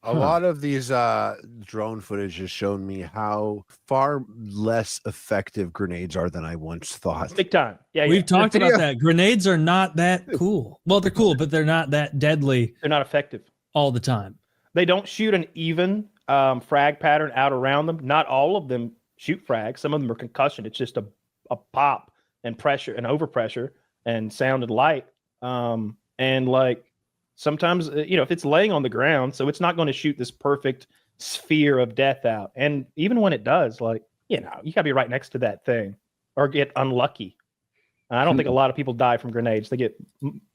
A lot of these drone footage has shown me how far less effective grenades are than I once thought. Big time. Yeah, We've talked about that. Grenades are not that cool. Well, they're cool, but they're not that deadly. They're not effective all the time. They don't shoot an even frag pattern out around them. Not all of them shoot frag. Some of them are concussion. It's just a pop and pressure and overpressure and sound and light. And like sometimes, if it's laying on the ground, so it's not going to shoot this perfect sphere of death out. And even when it does, like, you gotta be right next to that thing or get unlucky. I don't think a lot of people die from grenades. They get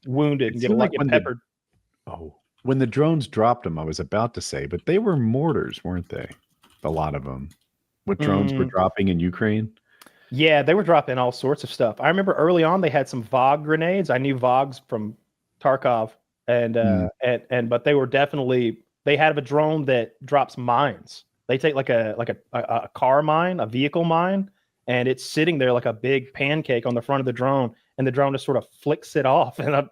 wounded and get peppered. When the drones dropped them, I was about to say, but they were mortars, weren't they? A lot of them. What drones were dropping in Ukraine? Yeah, they were dropping all sorts of stuff. I remember early on they had some VOG grenades. I knew VOGs from Tarkov, but they were definitely, they had a drone that drops mines. They take like a car mine, a vehicle mine, and it's sitting there like a big pancake on the front of the drone, and the drone just sort of flicks it off. And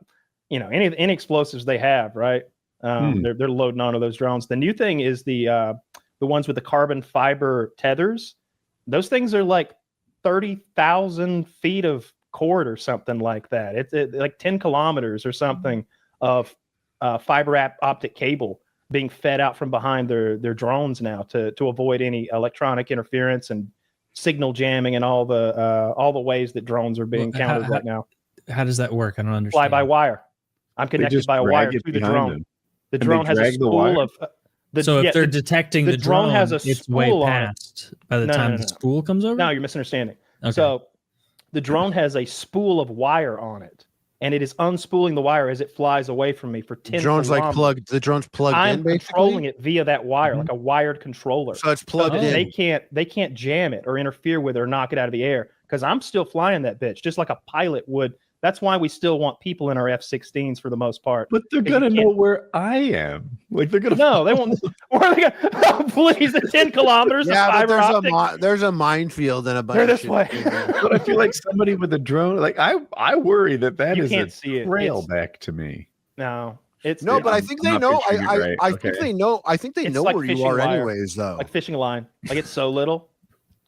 any explosives they have, right? They're loading onto those drones. The new thing is the ones with the carbon fiber tethers. Those things are like 30,000 feet of cord or something like that. It's like 10 kilometers or something of fiber optic cable being fed out from behind their drones now to avoid any electronic interference and signal jamming and all the ways that drones are being countered right now. How does that work? I don't understand. Fly by wire. I'm connected by a wire to the drone. The drone has a spool of. So if they're detecting the drone has a it's way spool past by the time the spool comes over? No, you're misunderstanding. Okay. So the drone has a spool of wire on it, and it is unspooling the wire as it flies away from me for 10 drone's kilometers. The drone's plugged in, I'm basically? controlling it via that wire, like a wired controller. So it's plugged in. They can't jam it or interfere with it or knock it out of the air because I'm still flying that bitch, just like a pilot would. That's why we still want people in our F-16s for the most part. But they're gonna know where I am. Like they're gonna. No, they won't. Where are they gonna? Oh, please, it's 10 kilometers. Yeah, of fiber but there's a minefield and a bunch. They're this way. But I feel like somebody with a drone. Like I worry that You is can't a see it. trail back to me. No, it's no, but I think they know. I Okay. think they know. I think they It's know like where you fishing are, wire. anyways. Though, like fishing line. Like it's so little.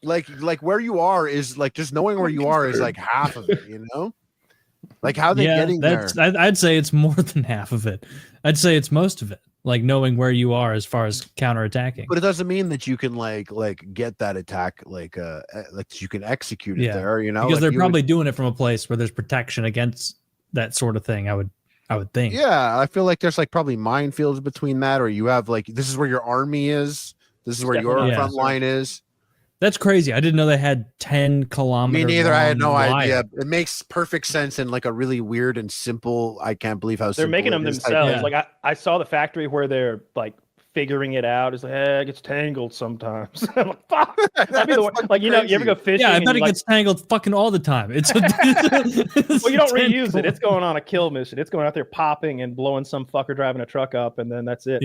like where you are is like just knowing where you are is like half of it. Like how they getting there? I'd say it's more than half of it. I'd say it's most of it. Like knowing where you are as far as counterattacking. But it doesn't mean that you can like get that attack like you can execute it there. Because like they're probably doing it from a place where there's protection against that sort of thing. I would think. Yeah, I feel like there's like probably minefields between that, or you have like this is where your army is. This is where your front line is. That's crazy. I didn't know they had 10 kilometers. Me neither. I had no idea. It makes perfect sense in like a really weird and simple. I can't believe how they're making them themselves. Like I saw the factory where they're like figuring it out. It's like, it gets tangled sometimes. I'm like, fuck. That'd be the one. Like you ever go fishing? Yeah, I bet it gets tangled fucking all the time. It's well, you don't reuse it. It's going on a kill mission. It's going out there popping and blowing some fucker driving a truck up, and then that's it.